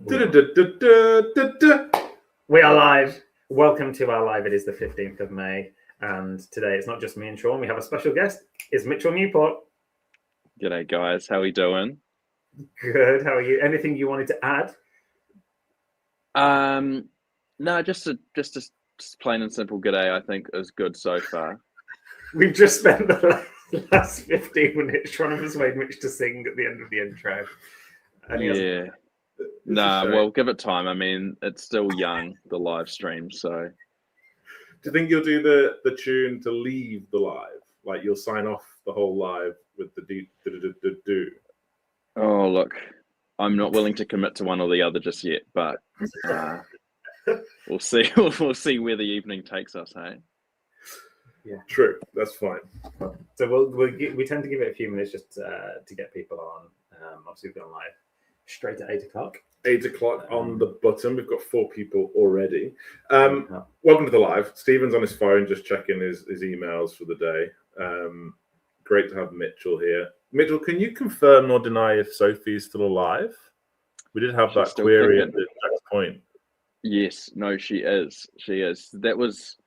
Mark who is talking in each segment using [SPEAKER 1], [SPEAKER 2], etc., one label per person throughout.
[SPEAKER 1] We are live. Welcome to our live. It is the 15th of May, and today it's not just me and Sean. We have a special guest. It's Mitchell Newport.
[SPEAKER 2] G'day, guys. How we doing?
[SPEAKER 1] Good. How are you? Anything you wanted to add?
[SPEAKER 2] No, just a plain and simple g'day. I think is good so far.
[SPEAKER 1] We've just spent the last 15 minutes trying to persuade Mitch to sing at the end of the intro. And
[SPEAKER 2] yeah. Nah, well, give it time. I mean, it's still young, the live stream, so.
[SPEAKER 3] Do you think you'll do the tune to leave the live? Like you'll sign off the whole live with the do?
[SPEAKER 2] Oh, look, I'm not willing to commit to one or the other just yet, but we'll see. We'll see where the evening takes us, hey?
[SPEAKER 1] Yeah,
[SPEAKER 3] true. That's fine.
[SPEAKER 1] So we tend to give it a few minutes just to get people on. Obviously, we've gone live straight at 8 o'clock.
[SPEAKER 3] 8 o'clock on the button. We've got 4 people already. Welcome to the live. Stephen's on his phone, just checking his emails for the day. Great to have Mitchell here. Mitchell, can you confirm or deny if Sophie is still alive? We did have that query at the next point.
[SPEAKER 2] Yes, no, she is. She is. That was,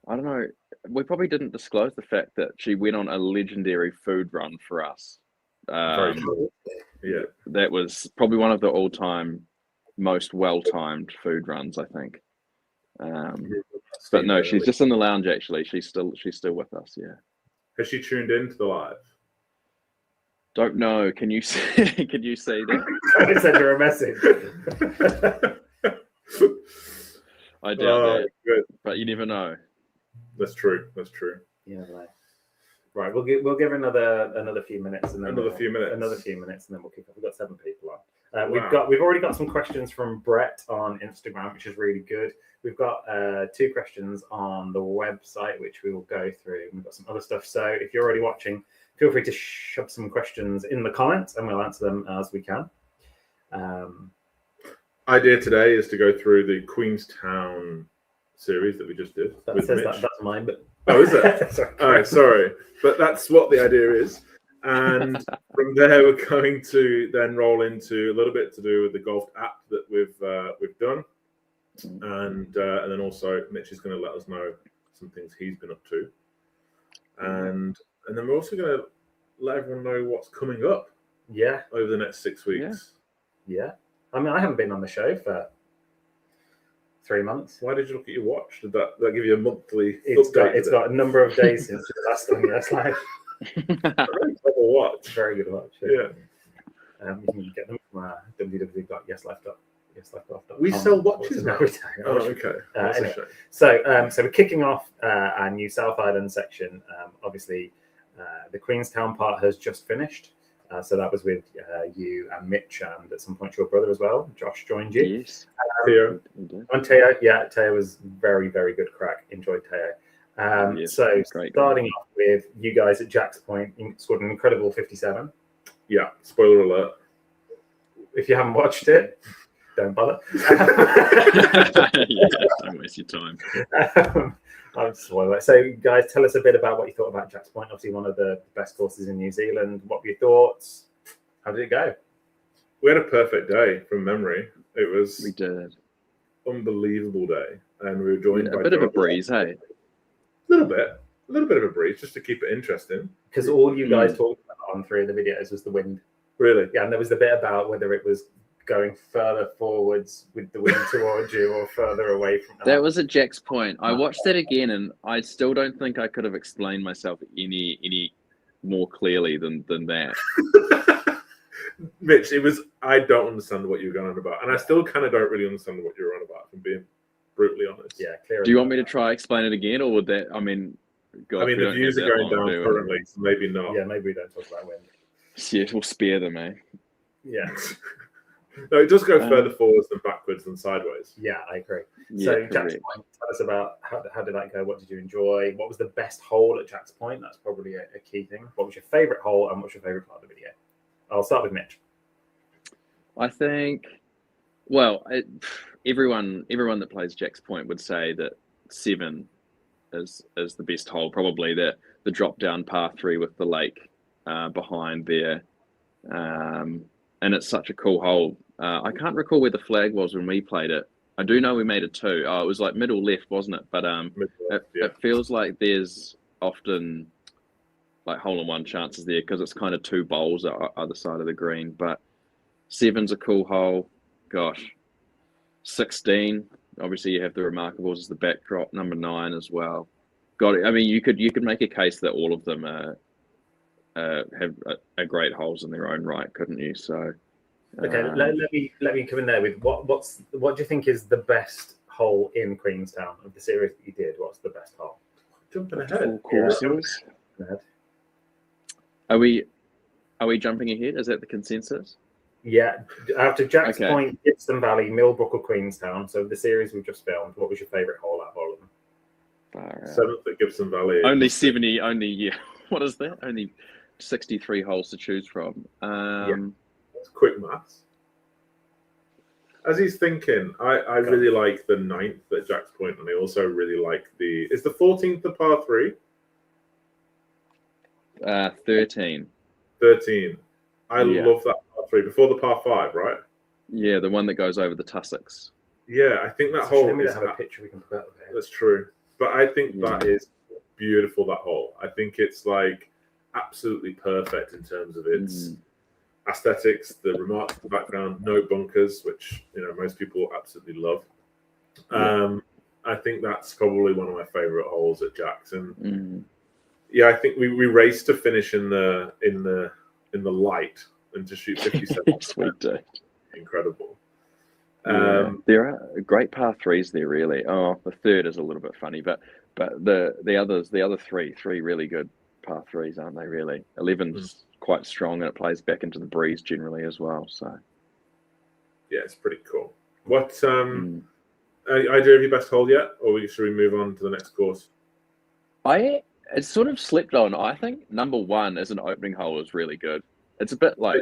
[SPEAKER 2] I don't know, we probably didn't disclose the fact that she went on a legendary food run for us.
[SPEAKER 3] Very cool. Yeah,
[SPEAKER 2] that was probably one of the all-time most well-timed food runs, I think. But no, she's just in the lounge. Actually, she's still with us. Yeah.
[SPEAKER 3] Has she tuned into the live?
[SPEAKER 2] Don't know. Can you see? Can you see that?
[SPEAKER 1] I send her a message.
[SPEAKER 2] I doubt that.
[SPEAKER 3] Good.
[SPEAKER 2] But you never know.
[SPEAKER 3] That's true. That's true.
[SPEAKER 1] Yeah. Right, we'll give another few minutes, and then
[SPEAKER 3] another few minutes, and
[SPEAKER 1] then we'll kick off. We've got 7 people on. We've already got some questions from Brett on Instagram, which is really good. We've got 2 questions on the website, which we will go through. We've got some other stuff. So if you're already watching, feel free to shove some questions in the comments, and we'll answer them as we can.
[SPEAKER 3] Idea today is to go through the Queenstown series that we just did.
[SPEAKER 1] That's mine, but.
[SPEAKER 3] Oh, is it? Sorry. All right, sorry. But that's what the idea is. And from there, we're going to then roll into a little bit to do with the golf app that we've done. And then also Mitch is going to let us know some things he's been up to. And then we're also going to let everyone know what's coming up.
[SPEAKER 1] Yeah.
[SPEAKER 3] Over the next 6 weeks.
[SPEAKER 1] Yeah. I mean, I haven't been on the show for 3 months.
[SPEAKER 3] Why did you look at your watch? Did that give you a monthly
[SPEAKER 1] It's
[SPEAKER 3] update?
[SPEAKER 1] got a number of days since the last time. That's like
[SPEAKER 3] very clever watch.
[SPEAKER 1] Very good watch.
[SPEAKER 3] Yeah.
[SPEAKER 1] You can get them from www.yeslife.com.
[SPEAKER 3] We sell watches now.
[SPEAKER 1] Oh,
[SPEAKER 3] okay.
[SPEAKER 1] Anyway, so we're kicking off our new South Island section. Obviously, the Queenstown part has just finished. So that was with you and Mitch, and at some point your brother as well. Josh joined you.
[SPEAKER 2] Yes.
[SPEAKER 3] Theo.
[SPEAKER 1] And Teo, Teo was very, very good crack. Enjoyed Teo.
[SPEAKER 2] Yes,
[SPEAKER 1] so
[SPEAKER 2] great.
[SPEAKER 1] Starting off with you guys at Jack's Point, scored an incredible 57.
[SPEAKER 3] Yeah, spoiler alert.
[SPEAKER 1] If you haven't watched it, don't bother.
[SPEAKER 2] Yeah, don't waste your time.
[SPEAKER 1] I'm spoiler. So, guys, tell us a bit about what you thought about Jack's Point. Obviously, one of the best courses in New Zealand. What were your thoughts? How did it go?
[SPEAKER 3] We had a perfect day from memory.
[SPEAKER 2] We did.
[SPEAKER 3] Unbelievable day, and we were joined by
[SPEAKER 2] a bit of a breeze, hey?
[SPEAKER 3] A little bit of a breeze, just to keep it interesting.
[SPEAKER 1] Because all you guys talked about on 3 of the videos was the wind.
[SPEAKER 3] Really?
[SPEAKER 1] Yeah, and there was the bit about whether it was going further forwards with the wind towards you or further away from
[SPEAKER 2] that was at Jack's Point. I watched that again, and I still don't think I could have explained myself any more clearly than that.
[SPEAKER 3] Mitch, I don't understand what you were going on about, and I still kind of don't really understand what you're on about, if I'm being brutally honest.
[SPEAKER 1] Yeah, clear.
[SPEAKER 2] Do you want me to try explain it again, or would that? I mean,
[SPEAKER 3] the views are going down currently, so maybe not.
[SPEAKER 1] Yeah, maybe we don't talk about wind.
[SPEAKER 2] Yeah, we'll spare them, eh?
[SPEAKER 1] Yeah.
[SPEAKER 3] No, it does go further forwards than backwards than sideways.
[SPEAKER 1] Yeah, I agree.
[SPEAKER 2] Yeah,
[SPEAKER 1] so,
[SPEAKER 2] correct.
[SPEAKER 1] Jack's Point, tell us about how did that go? What did you enjoy? What was the best hole at Jack's Point? That's probably a key thing. What was your favourite hole, and what's your favourite part of the video? I'll start with Mitch.
[SPEAKER 2] I think, well, everyone that plays Jack's Point would say that 7 is the best hole. Probably the drop down par 3 with the lake behind there, and it's such a cool hole. I can't recall where the flag was when we played it. I do know we made a 2. Oh, it was like middle left, wasn't it? But it feels like there's often like hole-in-one chances there because it's kind of 2 bowls at either side of the green. But 7's a cool hole. Gosh, 16. Obviously, you have the Remarkables as the backdrop. Number 9 as well. Got it. I mean, you could make a case that all of them have great holes in their own right, couldn't you? So.
[SPEAKER 1] Okay, let me come in there with what do you think is the best hole in Queenstown of the series that you did? What's the best hole?
[SPEAKER 3] Jumping ahead.
[SPEAKER 2] Courses. Are we jumping ahead? Is that the consensus?
[SPEAKER 1] Yeah. After Jack's Point, Gibson Valley, Millbrook, or Queenstown. So the series we've just filmed, what was your favourite hole out of all of them?
[SPEAKER 3] 7th at Gibson Valley.
[SPEAKER 2] Only 70. What is that? Only 63 holes to choose from.
[SPEAKER 3] Quick maths. As he's thinking, I really like the 9th at Jack's Point, and I also really like is the 14th the par 3?
[SPEAKER 2] 13.
[SPEAKER 3] 13. I love that par 3 before the par 5, right?
[SPEAKER 2] Yeah, the one that goes over the tussocks.
[SPEAKER 3] Yeah, I think that hole
[SPEAKER 1] is have a picture we can put up there.
[SPEAKER 3] That's true, but I think that is beautiful. That hole, I think it's like absolutely perfect in terms of its aesthetics, the remarks in the background, no bunkers, which most people absolutely love. I think that's probably one of my favorite holes at Jackson. I think we raced to finish in the light and to shoot 57.
[SPEAKER 2] Sweet day.
[SPEAKER 3] Incredible.
[SPEAKER 2] There are great par 3s there, really. Oh, the 3rd is a little bit funny, but the other three really good par 3s, aren't they? Really, 11's quite strong, and it plays back into the breeze generally as well. So,
[SPEAKER 3] yeah, it's pretty cool. What idea of your best hole yet, or should we move on to the next course?
[SPEAKER 2] It's sort of slept on. I think number 1 as an opening hole is really good. It's a bit like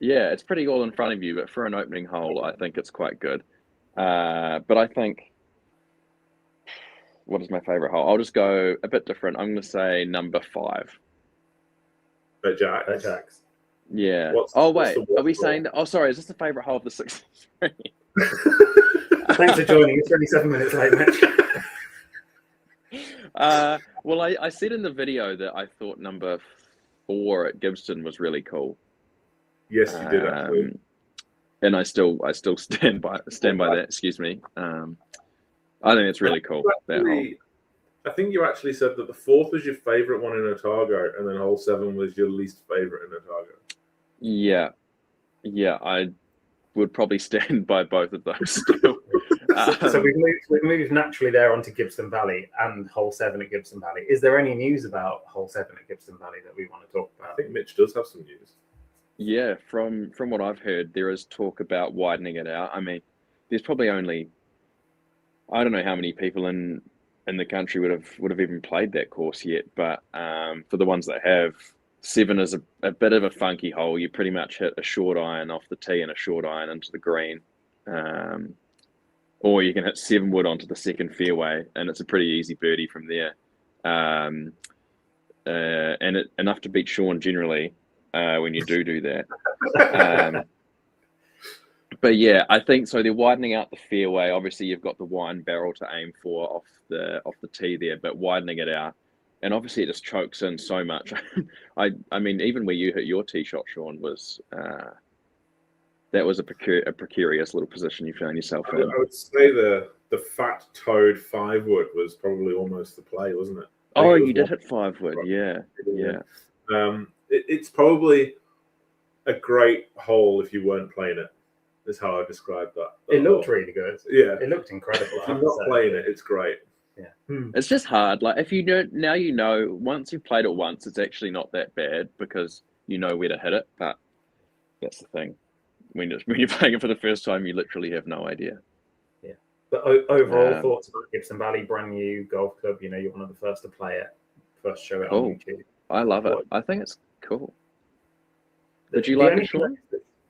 [SPEAKER 2] it's pretty all in front of you, but for an opening hole, I think it's quite good. But I think, what is my favorite hole? I'll just go a bit different. I'm going to say number 5.
[SPEAKER 3] At Jack's.
[SPEAKER 2] Yeah. Are we saying that? Oh, sorry. Is this the favorite hole of the 63?
[SPEAKER 1] Thanks for joining. It's only 7 minutes late, Mitch.
[SPEAKER 2] Well, I said in the video that I thought number 4 at Gibson was really cool.
[SPEAKER 3] Yes, you did actually.
[SPEAKER 2] And I still stand by that. Excuse me. I think it's really cool.
[SPEAKER 3] I think you actually said that the 4th was your favorite one in Otago, and then hole 7 was your least favorite in Otago.
[SPEAKER 2] Yeah, I would probably stand by both of those still.
[SPEAKER 1] So we've moved naturally there onto Gibson Valley and hole 7 at Gibson Valley. Is there any news about hole 7 at Gibson Valley that we want to talk about?
[SPEAKER 3] I think Mitch does have some news.
[SPEAKER 2] Yeah, from what I've heard, there is talk about widening it out. I mean, there's probably only, I don't know how many people in the country would have even played that course yet, but for the ones that have, 7 is a bit of a funky hole. You pretty much hit a short iron off the tee and a short iron into the green, or you can hit 7 wood onto the second fairway, and it's a pretty easy birdie from there. And enough to beat Sean generally when you do that. But yeah, I think so. They're widening out the fairway. Obviously, you've got the wine barrel to aim for off the tee there, but widening it out, and obviously it just chokes in so much. I mean, even where you hit your tee shot, Sean, was that was a precarious little position you found yourself in.
[SPEAKER 3] I would say the fat-toed 5 wood was probably almost the play, wasn't it?
[SPEAKER 2] Oh, you did hit 5 wood, yeah.
[SPEAKER 3] It's probably a great hole if you weren't playing it. Is how I described that.
[SPEAKER 1] It looked really good.
[SPEAKER 3] Yeah,
[SPEAKER 1] it looked incredible.
[SPEAKER 3] If you're not playing it, it's great.
[SPEAKER 1] Yeah,
[SPEAKER 2] it's just hard. Like if you know now, once you've played it once, it's actually not that bad because you know where to hit it. But that's the thing. When you're playing it for the first time, you literally have no idea.
[SPEAKER 1] Yeah, but overall thoughts about Gibson Valley, brand new golf club. You're one of the first to play it, first show it on YouTube.
[SPEAKER 2] I love it. I think it's cool. Did you like it, Sean?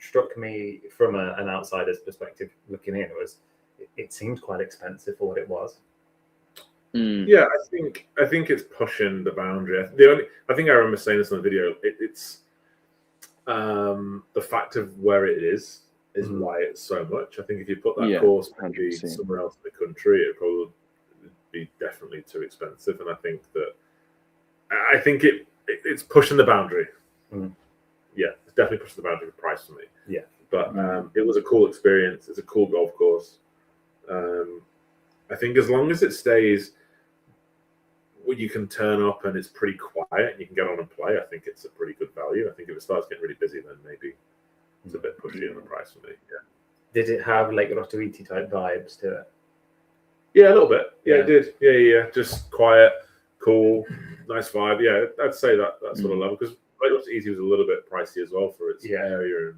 [SPEAKER 1] Struck me from an outsider's perspective looking in was it seemed quite expensive for what it was.
[SPEAKER 3] Yeah, I think it's pushing the boundary. I think I remember saying this in the video. the fact of where it is why it's so much. I think if you put that course maybe
[SPEAKER 2] 100%.
[SPEAKER 3] somewhere else in the country, it probably would be definitely too expensive. And I think it's pushing the boundary. Yeah, it's definitely pushing the boundary of price for me.
[SPEAKER 1] Yeah,
[SPEAKER 3] but it was a cool experience. It's a cool golf course. I think as long as it stays, you can turn up and it's pretty quiet and you can get on and play. I think it's a pretty good value. I think if it starts getting really busy, then maybe it's a bit pushy on the price for me. Yeah.
[SPEAKER 1] Did it have Lake Rotoiti type vibes to it?
[SPEAKER 3] Yeah, a little bit. Yeah, it did. Yeah. Just quiet, cool, nice vibe. Yeah, I'd say that sort of level, because Lake Rotoiti was a little bit pricey as well for its area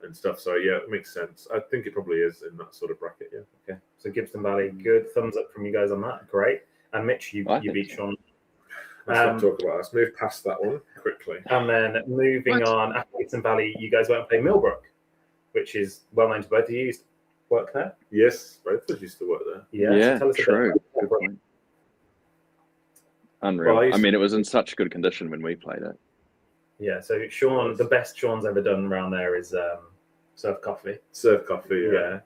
[SPEAKER 3] and stuff. So yeah, it makes sense. I think it probably is in that sort of bracket. Yeah.
[SPEAKER 1] Okay. So Gibson Valley, good thumbs up from you guys on that. Great. And Mitch, you beat Sean.
[SPEAKER 3] Let's not talk about it. Let's move past that one quickly.
[SPEAKER 1] And then moving on, after Gibson Valley, you guys went and played Millbrook, which is well known to both of you. Used to work there?
[SPEAKER 3] Yes, both of us used to work there.
[SPEAKER 1] Yeah, so tell us
[SPEAKER 2] true.
[SPEAKER 1] Good point.
[SPEAKER 2] Unreal.
[SPEAKER 3] Well,
[SPEAKER 2] I mean, it was in such good condition when we played it.
[SPEAKER 1] Yeah, so Sean, the best Sean's ever done around there is Surf Coffee.
[SPEAKER 3] Surf Coffee, yeah.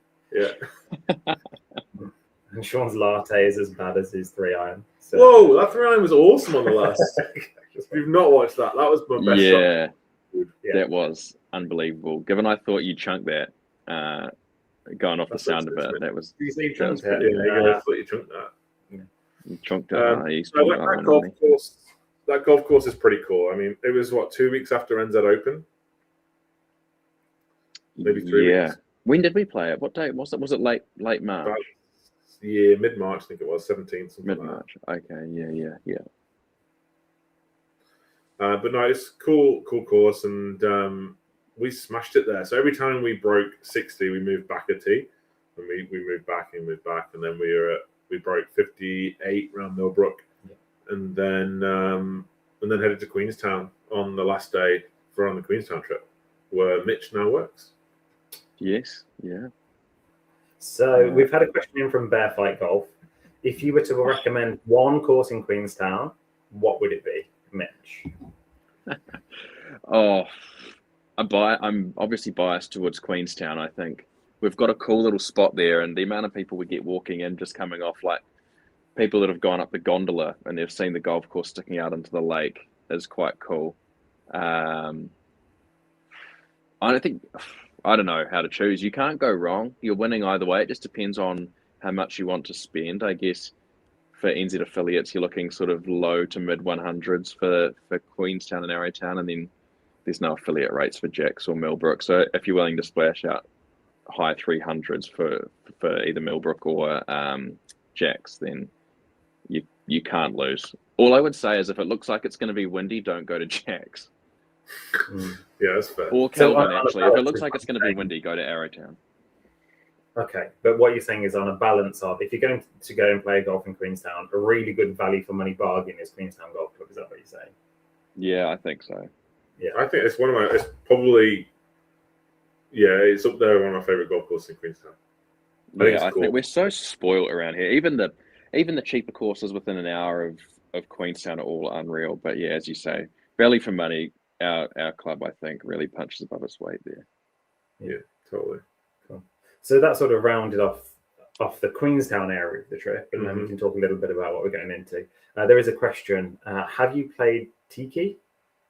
[SPEAKER 1] And Sean's latte is as bad as his 3-iron. So.
[SPEAKER 3] Whoa, that 3-iron was awesome on the last. If you've not watched that, that was my best shot.
[SPEAKER 2] Yeah, that was unbelievable. Given I thought you chunked that, going off the sound of it, that was.
[SPEAKER 1] You say you chunked
[SPEAKER 3] it? Yeah, I thought you chunked that.
[SPEAKER 2] You chunked it.
[SPEAKER 3] So that golf course is pretty cool. I mean, it was 2 weeks after NZ Open? Maybe 3 weeks.
[SPEAKER 2] When did we play it? What date was it? Was it late March?
[SPEAKER 3] Yeah, mid-March, I think it was, 17th.
[SPEAKER 2] Mid-March. Okay, yeah.
[SPEAKER 3] But no, it's cool course, and we smashed it there. So every time we broke 60, we moved back a tee, and we moved back, and then we broke 58 around Millbrook, and then headed to Queenstown on the last day on the Queenstown trip, where Mitch now works.
[SPEAKER 2] Yes, yeah.
[SPEAKER 1] So we've had a question in from Bear Fight Golf. If you were to recommend one course in Queenstown, what would it be, Mitch?
[SPEAKER 2] I'm obviously biased towards Queenstown. I think we've got a cool little spot there, and the amount of people we get walking in, just coming off, like people that have gone up the gondola and they've seen the golf course sticking out into the lake, is quite cool. I don't know how to choose. You can't go wrong. You're winning either way. It just depends on how much you want to spend. I guess for NZ affiliates, you're looking sort of low to mid 100s for Queenstown and Arrowtown, and then there's no affiliate rates for Jacks or Millbrook. So if you're willing to splash out high 300s for either Millbrook or Jacks, then you can't lose. All I would say is if it looks like it's going to be windy, don't go to Jacks.
[SPEAKER 3] Yeah, that's fair.
[SPEAKER 2] Or Kelvin, actually. If it looks like it's going to be windy, go to Arrowtown.
[SPEAKER 1] Okay, but what you're saying is on a balance of, if you're going to go and play golf in Queenstown, a really good value for money bargain is Queenstown Golf Club. Is that what you're saying?
[SPEAKER 2] Yeah, I think so.
[SPEAKER 1] Yeah,
[SPEAKER 3] I think it's it's probably, it's up there, one of my favorite golf courses in Queenstown.
[SPEAKER 2] I think we're so spoiled around here. Even the cheaper courses within an hour of Queenstown are all unreal. But yeah, as you say, value for money. Our club, I think, really punches above its weight there.
[SPEAKER 3] Yeah, totally.
[SPEAKER 1] Cool. So that sort of rounded off the Queenstown area of the trip, and then we can talk a little bit about what we're getting into. There is a question. Have you played Tiki?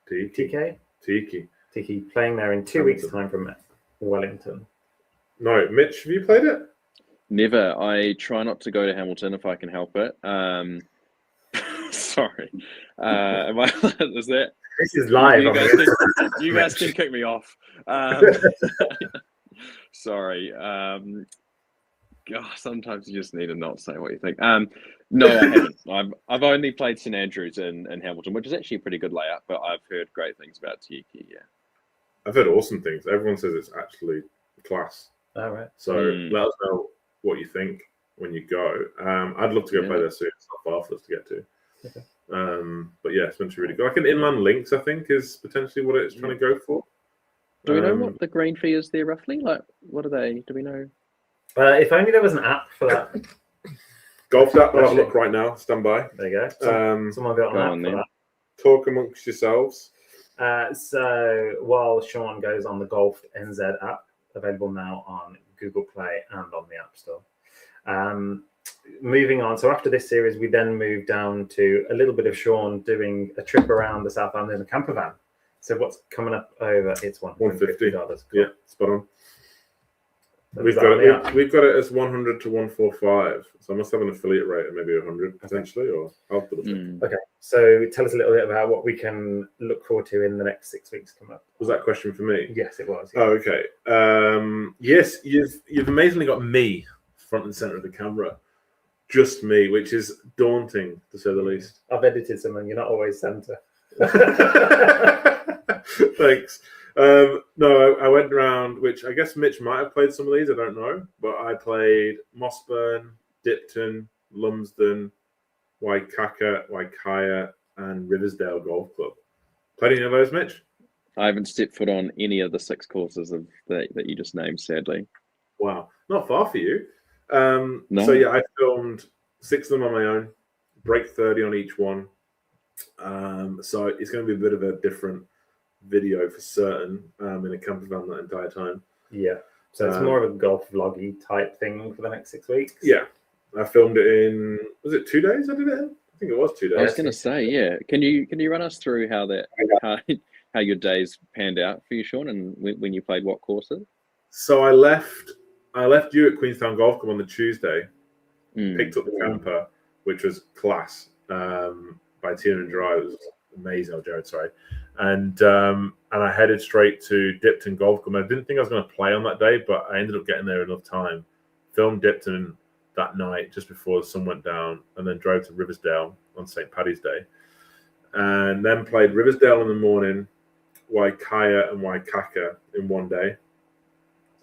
[SPEAKER 1] Tiki, playing there in 2 weeks' time from Wellington.
[SPEAKER 3] No, Mitch, have you played it?
[SPEAKER 2] Never. I try not to go to Hamilton if I can help it. Sorry. Is that?
[SPEAKER 1] This is live.
[SPEAKER 2] You guys can kick me off. Sorry. Sometimes you just need to not say what you think. No, I haven't. I've only played St Andrews in Hamilton, which is actually a pretty good layout, but I've heard great things about Tiki, yeah.
[SPEAKER 3] I've heard awesome things. Everyone says it's actually class.
[SPEAKER 1] All right.
[SPEAKER 3] So let us know what you think when you go. I'd love to go play there soon. It's not far for us to get to.
[SPEAKER 1] Okay.
[SPEAKER 3] But yeah, it's meant to be really good. Like an Inland Links, I think, is potentially what it's trying to go for.
[SPEAKER 2] Do we know what the green fee is there roughly? Like, what are they? Do we know?
[SPEAKER 1] If only there was an app for that.
[SPEAKER 3] Golf app. I'll look right now. Stand by.
[SPEAKER 1] There you go. Someone got an app for that.
[SPEAKER 3] Talk amongst yourselves.
[SPEAKER 1] So while Sean goes on the Golf NZ app, available now on Google Play and on the App Store. Moving on, so after this series, we then move down to a little bit of Sean doing a trip around the South Island in a camper van. So what's coming up over? It's $150. Cool.
[SPEAKER 3] Yeah, spot on. We've got it as 100 to 145. So I must have an affiliate rate of maybe 100 potentially, or I'll put it.
[SPEAKER 1] Okay, so tell us a little bit about what we can look forward to in the next 6 weeks coming up.
[SPEAKER 3] Was that a question for me?
[SPEAKER 1] Yes, it was. Yeah.
[SPEAKER 3] Oh, okay. Yes, you've amazingly got me front and center of the camera, just me, which is daunting to say the least.
[SPEAKER 1] I've edited some, and you're not always center.
[SPEAKER 3] Thanks. No, I went around, which I guess Mitch might have played some of these, I don't know, but I played Mossburn, Dipton, Lumsden, Waikaya, and Riversdale Golf Club. Played any of those, Mitch?
[SPEAKER 2] I haven't stepped foot on any of the 6 courses that you just named, sadly.
[SPEAKER 3] Wow, not far for you.
[SPEAKER 2] No.
[SPEAKER 3] So yeah, I filmed 6 of them on my own, break 30 on each one. So it's going to be a bit of a different video for certain in a camper van that entire time.
[SPEAKER 1] Yeah. So it's more of a golf vloggy type thing for the next 6 weeks.
[SPEAKER 3] Yeah. I filmed it in, was it 2 days I did it in? I think it was 2 days.
[SPEAKER 2] I was going to say, yeah. Can you run us through how your days panned out for you, Sean, and when you played what courses?
[SPEAKER 3] So I left you at Queenstown Golf Club on the Tuesday, picked up the camper, which was class, by Tina and Gerard. It was amazing. Oh, Jared, sorry. And I headed straight to Dipton Golf Club. I didn't think I was going to play on that day, but I ended up getting there enough time. Filmed Dipton that night just before the sun went down, and then drove to Riversdale on St. Paddy's Day. And then played Riversdale in the morning, Waikaya and Waikaka in one day.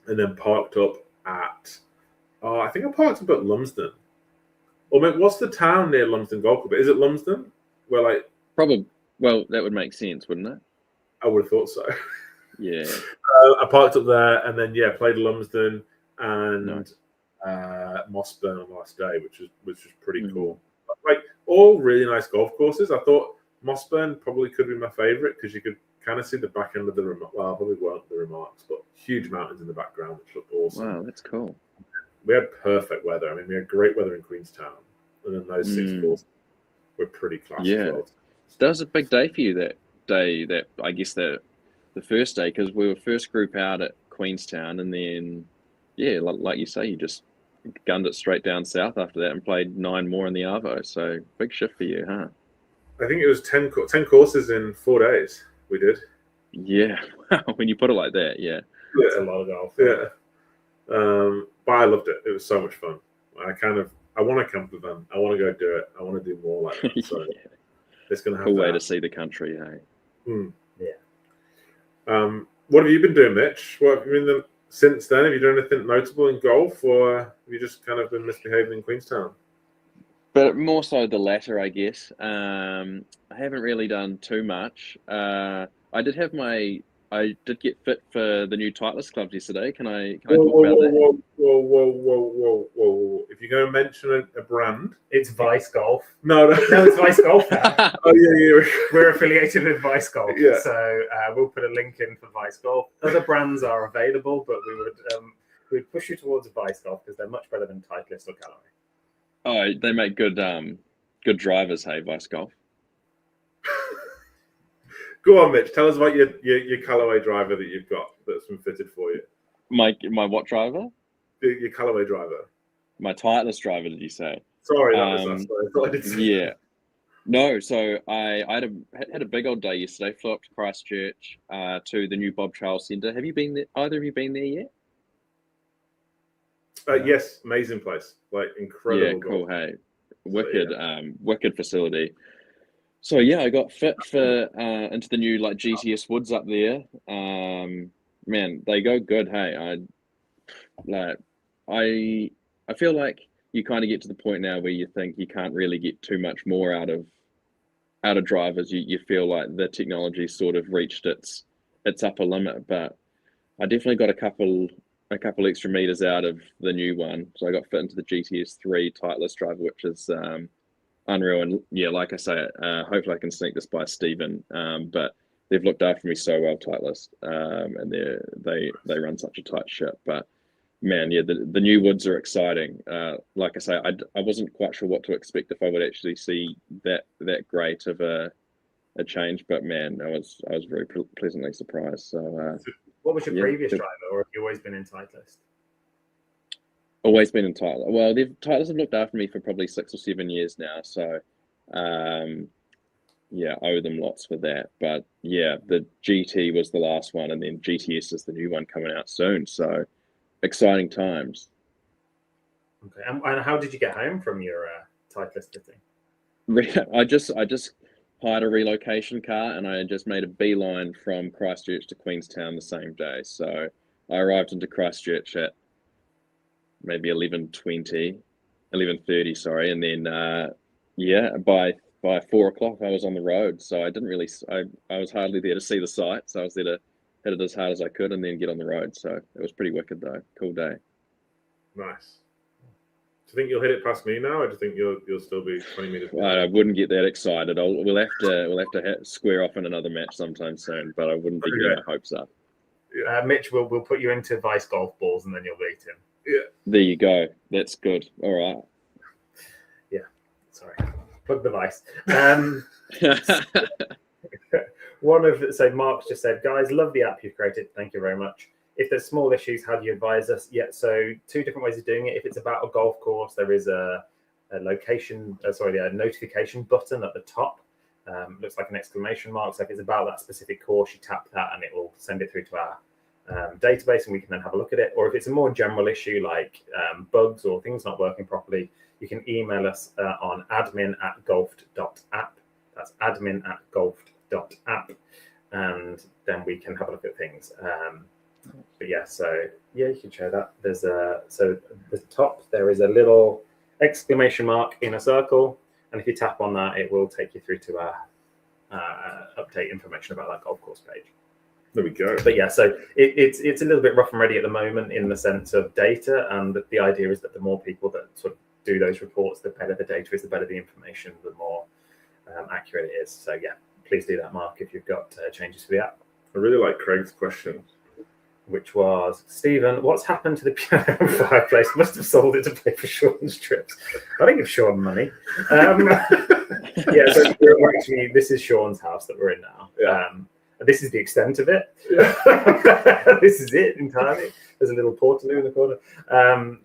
[SPEAKER 3] And then parked up at, I think I parked up at Lumsden. Or what's the town near Lumsden Golf Club? Is it Lumsden?
[SPEAKER 2] Probably. Well, that would make sense, wouldn't it?
[SPEAKER 3] I would have thought so.
[SPEAKER 2] Yeah.
[SPEAKER 3] I parked up there and then played Lumsden and Mossburn on the last day, which was pretty cool. Like all really nice golf courses. I thought Mossburn probably could be my favorite because you could kind of see the back end of the well, probably weren't the remarks, but huge mountains in the background, which looked awesome.
[SPEAKER 2] Wow, that's cool.
[SPEAKER 3] We had perfect weather. I mean, we had great weather in Queenstown, and then those 6 courses were pretty classy.
[SPEAKER 2] Yeah, that was a big day for you that day. That I guess the first day, because we were first group out at Queenstown, and then like you say, you just gunned it straight down south after that and played 9 more in the Arvo. So big shift for you, huh?
[SPEAKER 3] I think it was 10 courses in 4 days. We did.
[SPEAKER 2] Yeah, when you put it like that, yeah.
[SPEAKER 1] That's a lot of golf.
[SPEAKER 3] Yeah. But I loved it. It was so much fun. I want a camper van. I want to go do it. I want to do more like that. So it's going to have
[SPEAKER 2] cool way to see the country, hey?
[SPEAKER 1] Yeah.
[SPEAKER 3] What have you been doing, Mitch? What have you been doing since then? Have you done anything notable in golf, or have you just kind of been misbehaving in Queenstown?
[SPEAKER 2] But more so the latter, I guess. I haven't really done too much. I did get fit for the new Titleist clubs yesterday. Can I talk about that?
[SPEAKER 3] Whoa. If you're going to mention a brand,
[SPEAKER 1] it's Vice Golf.
[SPEAKER 3] No,
[SPEAKER 1] it's Vice Golf.
[SPEAKER 3] Oh, yeah.
[SPEAKER 1] We're affiliated with Vice Golf.
[SPEAKER 3] Yeah.
[SPEAKER 1] So we'll put a link in for Vice Golf. Other brands are available, but we'd push you towards Vice Golf because they're much better than Titleist or Callaway.
[SPEAKER 2] Oh, they make good drivers, hey, Vice Golf.
[SPEAKER 3] Go on, Mitch. Tell us about your Callaway driver that you've got that's been fitted for you.
[SPEAKER 2] My what driver?
[SPEAKER 3] Your Callaway driver.
[SPEAKER 2] My Titleist driver, did you say?
[SPEAKER 3] Sorry, that was us. I thought I did say
[SPEAKER 2] yeah. No, so I had a big old day yesterday. Flew up to Christchurch to the new Bob Charles Centre. Have you been there? Either of you been there yet?
[SPEAKER 3] Yes, amazing place. Like incredible.
[SPEAKER 2] Yeah, cool. Hey, wicked, wicked facility. So yeah, I got fit for into the new like GTS Woods up there. Man, they go good. Hey, I feel like you kind of get to the point now where you think you can't really get too much more out of drivers. You feel like the technology sort of reached its upper limit, but I definitely got a couple extra meters out of the new one. So I got fit into the GTS 3 Titleist driver, which is unreal. And yeah, like I say, hopefully I can sneak this by Stephen. But they've looked after me so well, Titleist, and they run such a tight ship. But man, yeah, the new woods are exciting. Like I say, I wasn't quite sure what to expect if I would actually see that great of a change, but man, I was very pleasantly surprised. So,
[SPEAKER 1] what was your previous driver, or have you always been in Titleist?
[SPEAKER 2] Always been in Titleist. Well, Titleist have looked after me for probably 6 or 7 years now, so yeah, I owe them lots for that. But yeah, the GT was the last one, and then GTS is the new one coming out soon. So exciting times.
[SPEAKER 1] Okay, and how did you get home from your Titleist thing?
[SPEAKER 2] I just hired a relocation car, and I just made a beeline from Christchurch to Queenstown the same day. So I arrived into Christchurch at maybe 11:30, sorry, and then yeah, by 4 o'clock I was on the road. So I didn't really, I was hardly there to see the sights. So I was there to hit it as hard as I could and then get on the road. So it was pretty wicked though. Cool day.
[SPEAKER 3] Nice. Do you think you'll hit it past me now, or do you think you'll still be 20 meters?
[SPEAKER 2] I wouldn't get that excited. We'll have to square off in another match sometime soon, but I wouldn't be getting my hopes up.
[SPEAKER 3] Yeah.
[SPEAKER 1] Mitch, we'll put you into Vice golf balls, and then you'll beat him.
[SPEAKER 3] Yeah.
[SPEAKER 2] There you go. That's good. All right.
[SPEAKER 1] Yeah. Sorry. Plug the Vice. So Mark's just said, guys, love the app you've created. Thank you very much. If there's small issues, how do you advise us? Yeah, so 2 different ways of doing it. If it's about a golf course, there is a notification button at the top. Looks like an exclamation mark. So if it's about that specific course, you tap that and it will send it through to our database, and we can then have a look at it. Or if it's a more general issue like bugs or things not working properly, you can email us on admin@golft.app. That's admin@golft.app, and then we can have a look at things. But yeah, so yeah, you can share that. There's so at the top there is a little exclamation mark in a circle, and if you tap on that, it will take you through to our update information about that golf course page.
[SPEAKER 3] There we go.
[SPEAKER 1] But yeah, so it's a little bit rough and ready at the moment in the sense of data, and the idea is that the more people that sort of do those reports, the better the data is, the better the information, the more accurate it is. So yeah, please do that, Mark, if you've got changes to the app.
[SPEAKER 3] I really like Craig's question,
[SPEAKER 1] which was, Stephen, what's happened to the piano fireplace? Must have sold it to pay for Sean's trips. I didn't give Sean money. Yeah, so actually, this is Sean's house that we're in now.
[SPEAKER 3] Yeah.
[SPEAKER 1] This is the extent of it.
[SPEAKER 3] Yeah.
[SPEAKER 1] This is it entirely. There's a little portaloo in the corner.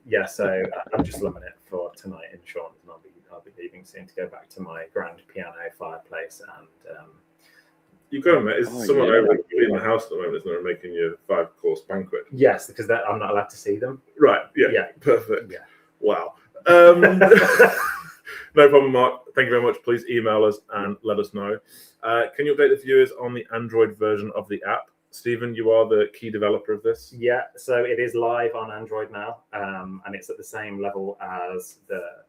[SPEAKER 1] Yeah, so I'm just loving it for tonight in Sean's, and I'll be leaving soon to go back to my grand piano fireplace. And
[SPEAKER 3] you've got to admit, is someone over in the house at the moment, isn't there, making you a 5-course banquet?
[SPEAKER 1] Yes, because I'm not allowed to see them.
[SPEAKER 3] Right. Yeah.
[SPEAKER 1] Yeah.
[SPEAKER 3] Perfect.
[SPEAKER 1] Yeah.
[SPEAKER 3] Wow. No problem, Mark. Thank you very much. Please email us and let us know. Can you update the viewers on the Android version of the app? Stephen, you are the key developer of this.
[SPEAKER 1] Yeah, so it is live on Android now, and it's at the same level as the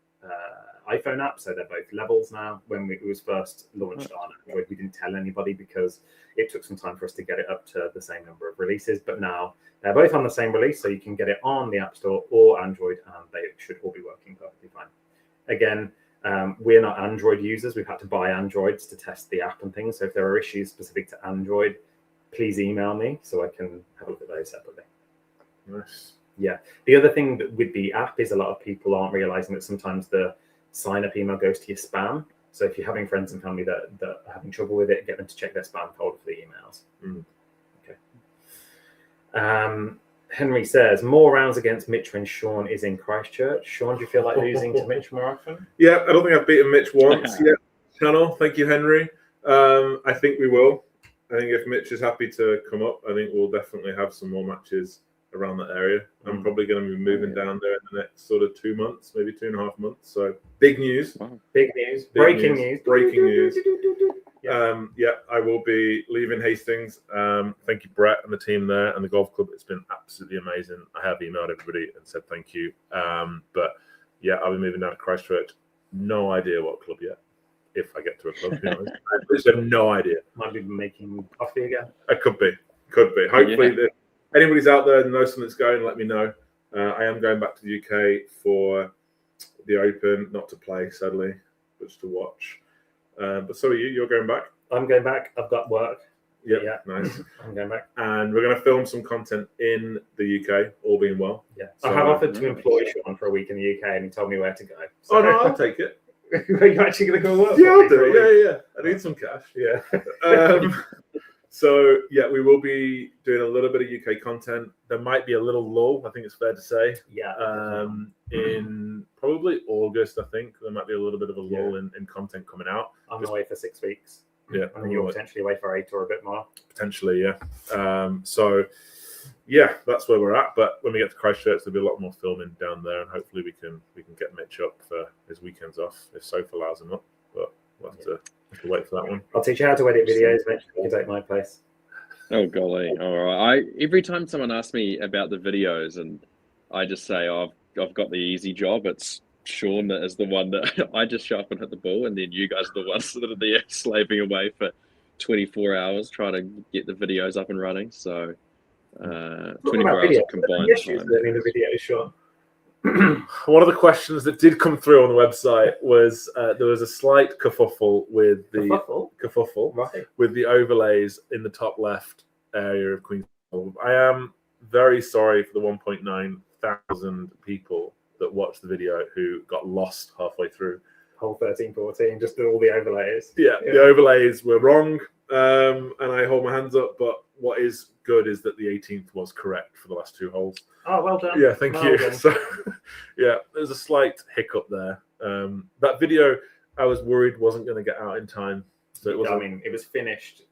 [SPEAKER 1] iPhone app. So they're both levels now. When it was first launched on Android, we didn't tell anybody because it took some time for us to get it up to the same number of releases. But now they're both on the same release, so you can get it on the App Store or Android, and they should all be working perfectly fine. Again, we're not Android users. We've had to buy Androids to test the app and things. So if there are issues specific to Android, please email me so I can have a look at those separately.
[SPEAKER 3] Nice.
[SPEAKER 1] Yeah. The other thing with the app is a lot of people aren't realizing that sometimes the sign-up email goes to your spam. So if you're having friends and family that are having trouble with it, get them to check their spam folder for the emails. Okay. Henry says, more rounds against Mitch when Sean is in Christchurch. Sean, do you feel like losing to Mitch more often?
[SPEAKER 3] Yeah, I don't think I've beaten Mitch once yet. Channel, thank you, Henry. I think we will. I think if Mitch is happy to come up, I think we'll definitely have some more matches around that area. I'm probably going to be moving down there in the next sort of 2 months, maybe 2.5 months. So big news.
[SPEAKER 2] Wow.
[SPEAKER 1] Big news. Breaking news.
[SPEAKER 3] Breaking news. Yeah, I will be leaving Hastings. Thank you, Brett and the team there and the golf club. It's been absolutely amazing. I have emailed everybody and said thank you. But yeah, I'll be moving down to Christchurch. No idea what club yet. If I get to a club, you know, I just have no idea.
[SPEAKER 1] Might be making coffee again.
[SPEAKER 3] It could be. Hopefully, if anybody's out there and knows something that's going, let me know. I am going back to the UK for the Open, not to play, sadly, but just to watch. But so are you. You're going back?
[SPEAKER 1] I'm going back. I've got work.
[SPEAKER 3] Yep,
[SPEAKER 1] Yeah.
[SPEAKER 3] nice.
[SPEAKER 1] I'm going back.
[SPEAKER 3] And we're going to film some content in the UK, all being well.
[SPEAKER 1] Yeah.
[SPEAKER 3] So-
[SPEAKER 1] I have offered to
[SPEAKER 2] Nice.
[SPEAKER 1] employ Sean for a week in the UK, and he told me where to go.
[SPEAKER 3] Oh no, I'll take it.
[SPEAKER 1] Are you actually going to go work?
[SPEAKER 3] Yeah,
[SPEAKER 1] for me
[SPEAKER 3] I'll
[SPEAKER 1] for
[SPEAKER 3] do
[SPEAKER 1] a
[SPEAKER 3] it.
[SPEAKER 1] week?
[SPEAKER 3] Yeah. I need some cash.
[SPEAKER 1] Yeah.
[SPEAKER 3] So yeah, we will be doing a little bit of UK content. There might be a little lull, I think it's fair to say.
[SPEAKER 1] Yeah.
[SPEAKER 3] In probably August, I think there might be a little bit of a lull
[SPEAKER 1] Yeah.
[SPEAKER 3] in content coming out.
[SPEAKER 1] I'm away for 6 weeks.
[SPEAKER 3] Yeah,
[SPEAKER 1] And then you're potentially away for 8 or a bit more.
[SPEAKER 3] potentially, yeah. So yeah, that's where we're at. But when we get to Christchurch, there'll be a lot more filming down there, and hopefully we can get Mitch up for his weekends off if Soph allows him up. But we'll have to wait for that one.
[SPEAKER 1] I'll teach you how to edit videos, Mitch. You can take my place.
[SPEAKER 2] Oh golly! All right. Every time someone asks me about the videos, and I just say, oh, I've got the easy job. It's Sean that is the one that I just show up and hit the ball, and then you guys are the ones that are there slaving away for 24 hours trying to get the videos up and running. So 24 hours of combined
[SPEAKER 1] issues
[SPEAKER 2] time.
[SPEAKER 1] in the videos, Sean.
[SPEAKER 3] One of the questions that did come through on the website was there was a slight kerfuffle with the kerfuffle
[SPEAKER 1] Right.
[SPEAKER 3] with the overlays in the top left area of Queen's Hall. I am very sorry for the 1.9 thousand people that watched the video who got lost halfway through.
[SPEAKER 1] Whole 13-14, just do all the overlays.
[SPEAKER 3] Yeah, the overlays were wrong, and I hold my hands up. But what is good is that the 18th was correct for the last 2 holes.
[SPEAKER 1] Oh, well done.
[SPEAKER 3] Yeah, thank
[SPEAKER 1] Well
[SPEAKER 3] you.
[SPEAKER 1] done.
[SPEAKER 3] So, yeah, there's a slight hiccup there. That video, I was worried wasn't going to get out in time. So it was.
[SPEAKER 1] I mean, it was finished.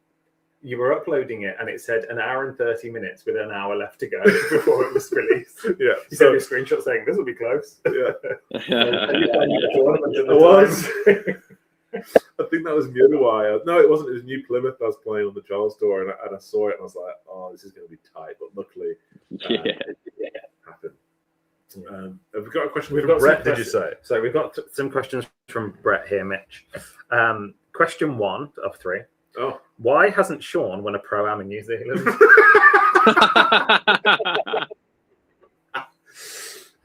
[SPEAKER 1] You were uploading it, and it said an hour and 30 minutes with an hour left to go before it was released.
[SPEAKER 3] Yeah.
[SPEAKER 1] You
[SPEAKER 3] So,
[SPEAKER 1] sent me a screenshot saying this will be close.
[SPEAKER 3] yeah,
[SPEAKER 1] It
[SPEAKER 3] was. I think that was Muirwire. No, it wasn't. It was New Plymouth. I was playing on the Charles Tour, and I saw it, and I was like, "Oh, this is going to be tight." But luckily, it happened. Have we got a question
[SPEAKER 1] We've
[SPEAKER 3] from
[SPEAKER 1] got some
[SPEAKER 3] Brett? Did you
[SPEAKER 1] questions.
[SPEAKER 3] say?
[SPEAKER 1] So we've got some questions from Brett here, Mitch. Question 1 of 3.
[SPEAKER 3] Oh,
[SPEAKER 1] Why hasn't Sean won a Pro-Am in New Zealand?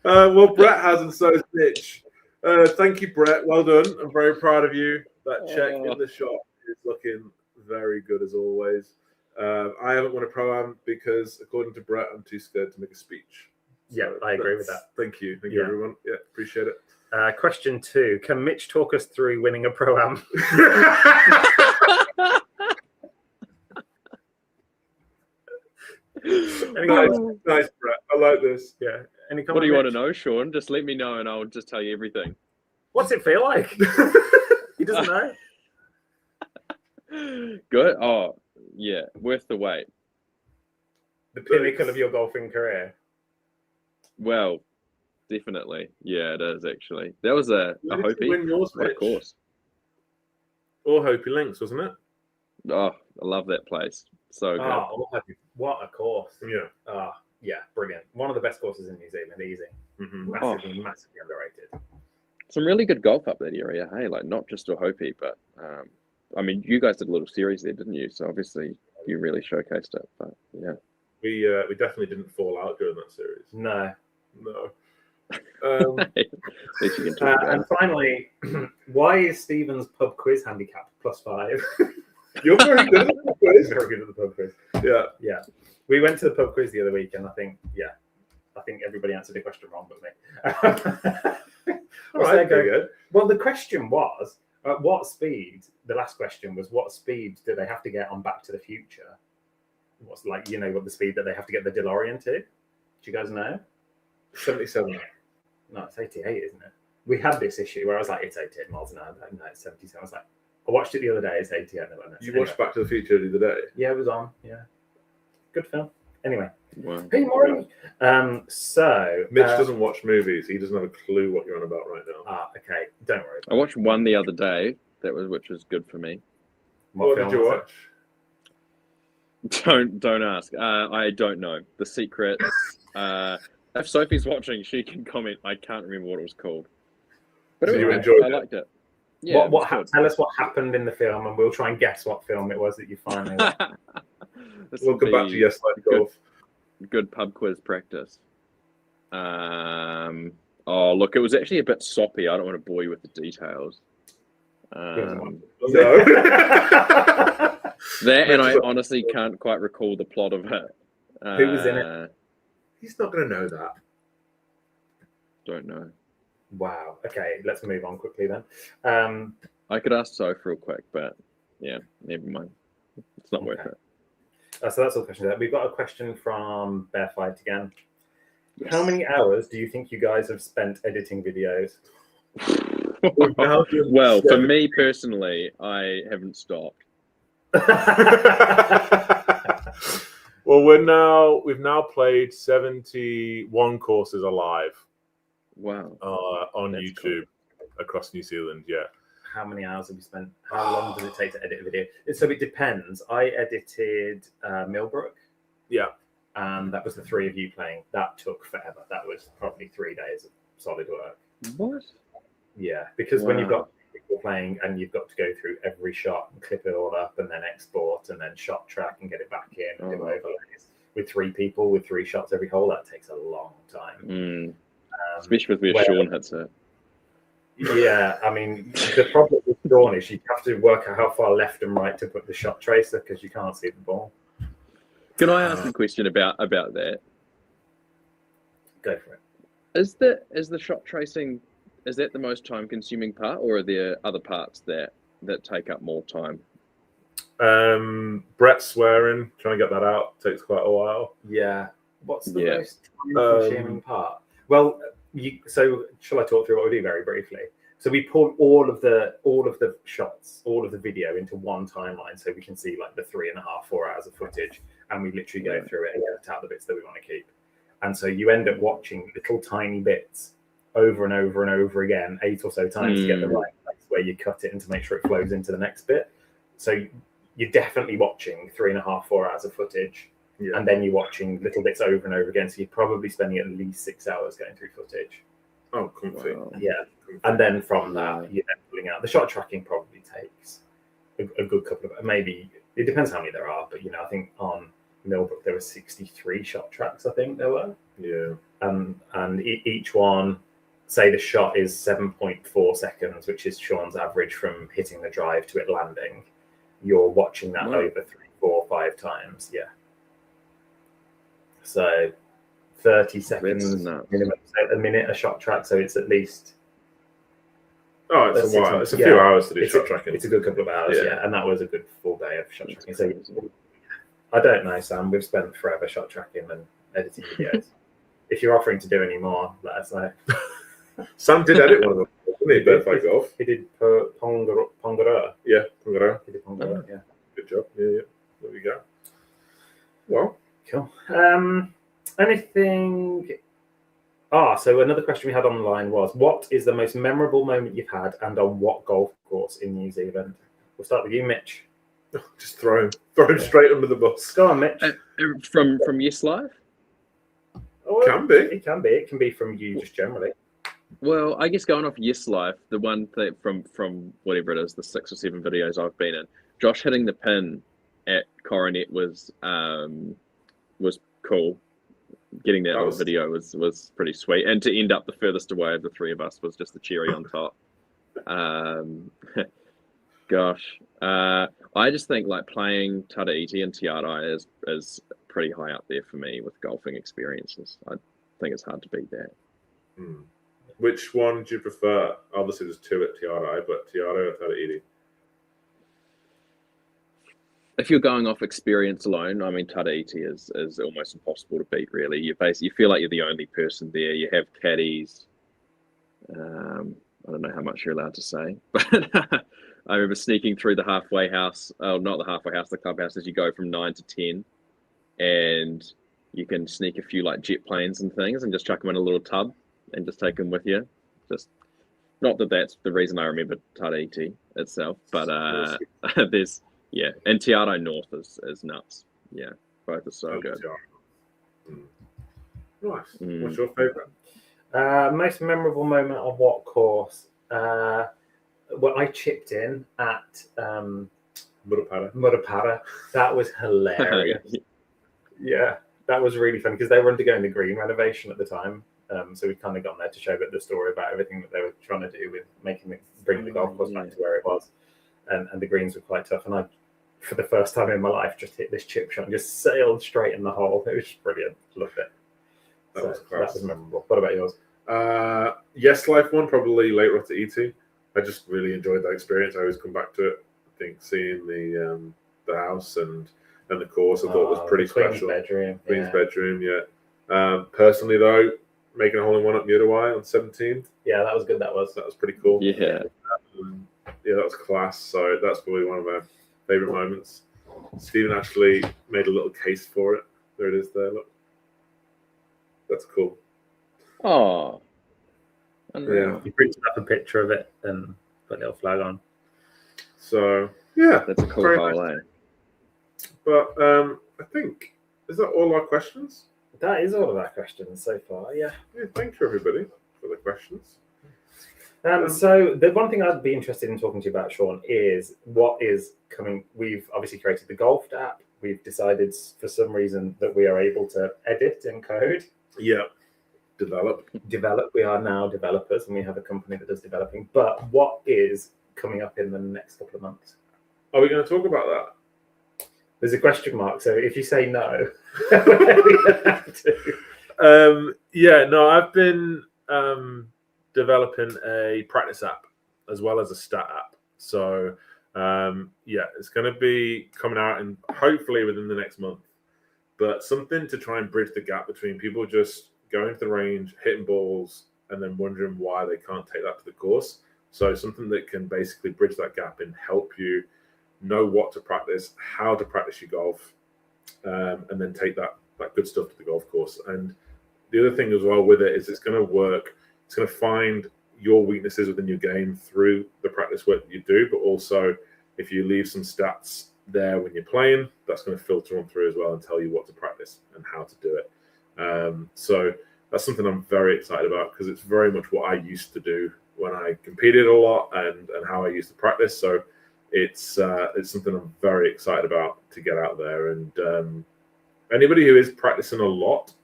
[SPEAKER 3] well, Brett hasn't, so is Mitch. Thank you, Brett. Well done. I'm very proud of you. That check in the shop is looking very good as always. I haven't won a Pro-Am because, according to Brett, I'm too scared to make a speech.
[SPEAKER 1] Yeah, I agree with that.
[SPEAKER 3] Thank you. Thank you, everyone. Yeah, appreciate it.
[SPEAKER 1] Question 2. Can Mitch talk us through winning a Pro-Am?
[SPEAKER 3] Nice, Brett. I like this.
[SPEAKER 1] Yeah. Any comment,
[SPEAKER 2] What do you want to
[SPEAKER 1] Mitch?
[SPEAKER 2] know, Sean? Just let me know, and I'll just tell you everything.
[SPEAKER 1] What's it feel like? He doesn't know.
[SPEAKER 2] Good. Oh, yeah, worth the wait.
[SPEAKER 1] The pinnacle of your golfing career.
[SPEAKER 2] Well, definitely. Yeah, it is actually. That was a
[SPEAKER 3] Where did you
[SPEAKER 2] Hopi.
[SPEAKER 3] win yours,
[SPEAKER 2] What a
[SPEAKER 3] Mitch?
[SPEAKER 2] course.
[SPEAKER 3] Or Hopi Links, wasn't it?
[SPEAKER 2] Oh, I love that place. So good.
[SPEAKER 1] Oh, what a course.
[SPEAKER 3] Yeah.
[SPEAKER 1] Yeah, brilliant. One of the best courses in New Zealand, easy.
[SPEAKER 3] Mm-hmm.
[SPEAKER 1] Massively, massively underrated.
[SPEAKER 2] Some really good golf up that area. Hey, like not just a Hopi, but I mean, you guys did a little series there, didn't you? So obviously you really showcased it. But yeah.
[SPEAKER 3] We definitely didn't fall out during that series.
[SPEAKER 1] No.
[SPEAKER 3] No.
[SPEAKER 2] At least you can talk about
[SPEAKER 1] And finally, why is Stephen's pub quiz handicap +5?
[SPEAKER 3] You're very good at the
[SPEAKER 1] He's
[SPEAKER 3] quiz.
[SPEAKER 1] very good at the pub quiz.
[SPEAKER 3] Yeah.
[SPEAKER 1] Yeah. We went to the pub quiz the other week, and I think everybody answered the question wrong but me.
[SPEAKER 3] All right. Very good.
[SPEAKER 1] Well, the question was, at what speed? The last question was, what speed do they have to get on Back to the Future? What's what the speed that they have to get the DeLorean to? Do you guys know?
[SPEAKER 3] 77.
[SPEAKER 1] No, it's 88, isn't it? We had this issue where I was like, it's 88 miles an hour. No, it's 77. I was like, I watched it the other day. It's 88. No,
[SPEAKER 3] You watched Back to the Future the other day.
[SPEAKER 1] Yeah, it was on. Yeah, good film. Anyway,
[SPEAKER 2] Wow.
[SPEAKER 1] hey, Maury. So
[SPEAKER 3] Mitch doesn't watch movies. He doesn't have a clue what you're on about right now.
[SPEAKER 1] Okay, don't worry.
[SPEAKER 2] I watched one the other day. Which was good for me.
[SPEAKER 3] What
[SPEAKER 1] film
[SPEAKER 3] did you
[SPEAKER 1] was it?
[SPEAKER 3] watch?
[SPEAKER 2] Don't ask. I don't know the secrets. If Sophie's watching, she can comment. I can't remember what it was called. But
[SPEAKER 3] So
[SPEAKER 2] it
[SPEAKER 3] you
[SPEAKER 2] was
[SPEAKER 3] enjoyed
[SPEAKER 2] good.
[SPEAKER 3] it?
[SPEAKER 2] I liked it. Yeah.
[SPEAKER 1] Tell us what happened in the film, and we'll try and guess what film it was that you finally watched.
[SPEAKER 3] Welcome back to Yes Like Golf.
[SPEAKER 2] Good pub quiz practice. Oh, look, it was actually a bit soppy. I don't want to bore you with the details.
[SPEAKER 3] No.
[SPEAKER 2] That, and I
[SPEAKER 3] Mitch,
[SPEAKER 2] honestly can't quite recall the plot of it.
[SPEAKER 1] Who was in it?
[SPEAKER 3] he's not going to know that.
[SPEAKER 2] Don't know.
[SPEAKER 1] Wow. Okay, let's move on quickly then.
[SPEAKER 2] I could ask Soph real quick, but yeah, never mind. It's not worth
[SPEAKER 1] Okay.
[SPEAKER 2] it.
[SPEAKER 1] So that's all the questions there. We've got a question from Bear Fight again.
[SPEAKER 2] Yes.
[SPEAKER 1] How many hours do you think you guys have spent editing videos?
[SPEAKER 2] Well, for me personally, I haven't stopped.
[SPEAKER 3] Well, we've now played 71 courses alive
[SPEAKER 2] Wow.
[SPEAKER 3] on
[SPEAKER 2] That's
[SPEAKER 3] YouTube across New Zealand. Yeah.
[SPEAKER 1] How many hours have you spent? How long does it take to edit a video? So it depends. I edited Millbrook.
[SPEAKER 3] Yeah.
[SPEAKER 1] And that was the three of you playing. That took forever. That was probably 3 days of solid work.
[SPEAKER 2] What?
[SPEAKER 1] Yeah, because when you've
[SPEAKER 2] Wow.
[SPEAKER 1] got people playing and you've got to go through every shot and clip it all up and then export and then shot track and get it back in and do
[SPEAKER 2] Oh.
[SPEAKER 1] overlays with 3 people with 3 shots every hole, that takes a long time.
[SPEAKER 2] Especially with where
[SPEAKER 1] where-
[SPEAKER 2] Sean hits it.
[SPEAKER 1] Yeah, I mean, the problem with Dawn is you have to work out how far left and right to put the shot tracer because you can't see the ball.
[SPEAKER 2] Can I ask a question about that?
[SPEAKER 1] Go for it.
[SPEAKER 2] Is the shot tracing, is that the most time consuming part, or are there other parts that take up more time?
[SPEAKER 3] Brett swearing, trying to get that out takes quite a while.
[SPEAKER 1] Yeah. What's the
[SPEAKER 2] Yeah.
[SPEAKER 1] most time-consuming part? Well, so shall I talk through what we do very briefly? So we pull all of the shots, all of the video into one timeline, so we can see like the 3.5-4 hours of footage, and we literally go through it and cut out the bits that we want to keep. And so you end up watching little tiny bits over and over and over again, 8 or so times to get the right place where you cut it and to make sure it flows into the next bit. So you're definitely watching 3.5-4 hours of footage.
[SPEAKER 3] Yeah.
[SPEAKER 1] And then you're watching little bits over and over again. So you're probably spending at least 6 hours going through footage.
[SPEAKER 3] Oh, comfy.
[SPEAKER 2] Wow.
[SPEAKER 1] Yeah. And then from that, you're then pulling out. The shot tracking probably takes a good couple of, maybe, it depends how many there are. But, I think on Millbrook, there were 63 shot tracks, I think there were.
[SPEAKER 3] Yeah.
[SPEAKER 1] And each one, say the shot is 7.4 seconds, which is Sean's average from hitting the drive to it landing. You're watching that
[SPEAKER 2] Wow.
[SPEAKER 1] over 3, 4, 5 times. Yeah. So 30 seconds
[SPEAKER 2] nuts.
[SPEAKER 1] minimum, so a minute a shot track. So it's at least
[SPEAKER 3] Oh, it's a while. It's a few hours to do shot tracking.
[SPEAKER 1] It's a good couple of hours,
[SPEAKER 3] Yeah.
[SPEAKER 1] yeah. And that was a good full day of shot
[SPEAKER 2] That's
[SPEAKER 1] tracking. So
[SPEAKER 2] crazy.
[SPEAKER 1] I don't know, Sam. We've spent forever shot tracking and editing videos. If you're offering to do any more, let us know.
[SPEAKER 3] Sam did edit one of them, didn't he? Bird Fight Golf.
[SPEAKER 1] He did Pongaroa.
[SPEAKER 3] Yeah. Pungara.
[SPEAKER 1] He did Pongaroa, yeah.
[SPEAKER 3] Good job. Yeah. There we go. Well,
[SPEAKER 1] Cool. Anything? So another question we had online was, what is the most memorable moment you've had and on what golf course in New Zealand? We'll start with you, Mitch.
[SPEAKER 3] just throw him straight under the bus.
[SPEAKER 1] Go on, Mitch.
[SPEAKER 2] From Yes Live?
[SPEAKER 1] Oh,
[SPEAKER 3] Can be.
[SPEAKER 1] It can be. It can be from you just generally.
[SPEAKER 2] Well, I guess going off Yes Live, the one thing from whatever it is, the 6 or 7 videos I've been in, Josh hitting the pin at Coronet was cool. Getting that on video was pretty sweet, and to end up the furthest away of the 3 of us was just the cherry on top. Gosh, I just think like playing Tata Iti and Te Arai is pretty high up there for me with golfing experiences. I think it's hard to beat that.
[SPEAKER 3] Which one do you prefer? Obviously, there's 2 at Te Arai, but Te Arai or Tata Iti?
[SPEAKER 2] If you're going off experience alone, I mean, Tata Iti is almost impossible to beat, really. You feel like you're the only person there. You have caddies. I don't know how much you're allowed to say, but I remember sneaking through the halfway house. Oh, not the halfway house, the clubhouse, as you go from 9 to 10. And you can sneak a few like jet planes and things and just chuck them in a little tub and just take them with you. Just not that that's the reason I remember Tata Iti itself, but there's... Yeah, and Te Arai North is nuts. Yeah, both are so good.
[SPEAKER 3] Nice. What's your favourite?
[SPEAKER 1] Most memorable moment on what course? Well, I chipped in at Murupara. That was hilarious.
[SPEAKER 2] Yeah.
[SPEAKER 1] That was really fun because they were undergoing the green renovation at the time. So we'd kind of gone there to show the story about everything that they were trying to do with bringing the golf course back to where it was. And the greens were quite tough. And for the first time in my life, just hit this chip shot and just sailed straight in the hole. It was just brilliant. Loved it. That was memorable. What about yours?
[SPEAKER 3] Yes Life one, probably Late Rotter E2. I just really enjoyed that experience. I always come back to it. I think seeing the house and the course I thought was pretty special. Queen's bedroom, yeah. Personally though, making a hole in one at Mudawai on 17th.
[SPEAKER 1] Yeah, that was good. That was
[SPEAKER 3] pretty cool.
[SPEAKER 2] Yeah.
[SPEAKER 3] Yeah, that was class. So that's probably one of my favorite moments. Stephen actually made a little case for it. There it is there, look. That's cool.
[SPEAKER 2] Oh.
[SPEAKER 3] Yeah.
[SPEAKER 1] You printed up a picture of it and put a little flag on.
[SPEAKER 3] So yeah.
[SPEAKER 2] That's a cool hole, eh?
[SPEAKER 3] But I think, is that all our questions?
[SPEAKER 1] That is all of our questions so far, yeah.
[SPEAKER 3] Thank you everybody for the questions.
[SPEAKER 1] So the one thing I'd be interested in talking to you about, Sean, is what is coming. We've obviously created the Golf app. We've decided for some reason that we are able to edit and code.
[SPEAKER 3] Yeah. Develop.
[SPEAKER 1] We are now developers and we have a company that does developing. But what is coming up in the next couple of months?
[SPEAKER 3] Are we going to talk about that?
[SPEAKER 1] There's a question mark. So if you say no,
[SPEAKER 3] yeah, no, I've been developing a practice app as well as a stat app. So yeah, it's going to be coming out and hopefully within the next month. But something to try and bridge the gap between people just going to the range, hitting balls, and then wondering why they can't take that to the course. So something that can basically bridge that gap and help you know what to practice, how to practice your golf, and then take that good stuff to the golf course. And the other thing as well with it is it's going to work. It's going to find your weaknesses within your game through the practice work that you do, but also if you leave some stats there when you're playing, that's going to filter on through as well and tell you what to practice and how to do it. So that's something I'm very excited about because it's very much what I used to do when I competed a lot and how I used to practice. So it's something I'm very excited about to get out there. And anybody who is practicing a lot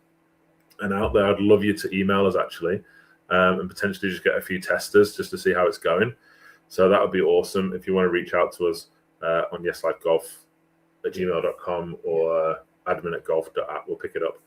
[SPEAKER 3] and out there, I'd love you to email us actually, and potentially just get a few testers just to see how it's going. So that would be awesome. If you want to reach out to us on yeslifegolf@gmail.com or admin@golf.app, we'll pick it up.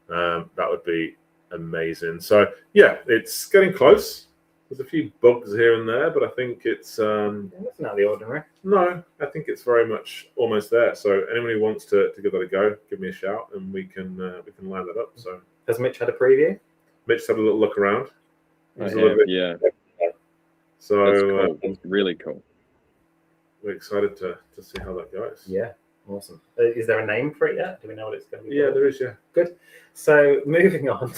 [SPEAKER 3] That would be amazing. So yeah, it's getting close. There's a few bugs here and there, but I think it's
[SPEAKER 1] nothing out of the ordinary.
[SPEAKER 3] No, I think it's very much almost there. So anyone who wants to give that a go, give me a shout and we can line that up. So
[SPEAKER 1] has Mitch had a preview?
[SPEAKER 3] Mitch had a little look around.
[SPEAKER 2] Yeah.
[SPEAKER 3] So
[SPEAKER 2] that's cool. It's really cool.
[SPEAKER 3] We're excited to see how that goes.
[SPEAKER 1] Yeah, awesome. Is there a name for it yet? Do we know what it's going to be?
[SPEAKER 3] Yeah,
[SPEAKER 1] called?
[SPEAKER 3] there is. Yeah.
[SPEAKER 1] Good. So moving on.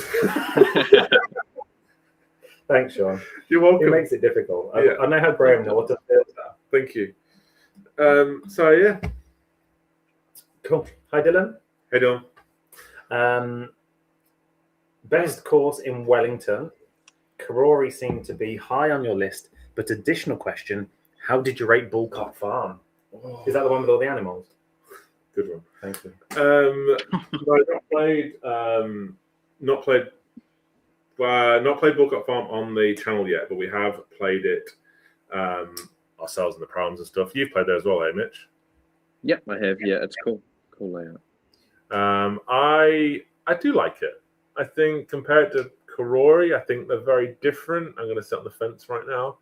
[SPEAKER 1] Thanks, Sean.
[SPEAKER 3] You're welcome.
[SPEAKER 1] It makes it difficult.
[SPEAKER 3] Yeah.
[SPEAKER 1] I know how Graham knows what to feel about.
[SPEAKER 3] Thank you. So yeah.
[SPEAKER 1] Cool. Hi, Dylan.
[SPEAKER 3] Hey, Dylan.
[SPEAKER 1] Best course in Wellington. Karori seemed to be high on your list, but additional question: how did you rate Bullcott Farm? Is that the one with all the animals?
[SPEAKER 3] Good one.
[SPEAKER 1] Thank you.
[SPEAKER 3] No, not played Bullcott Farm on the channel yet, but we have played it ourselves in the proms and stuff. You've played there as well, eh, Mitch?
[SPEAKER 2] Yep, I have. Yeah, it's cool. Cool layout.
[SPEAKER 3] I do like it. I think compared to Karori, I think they're very different. I'm going to sit on the fence right now.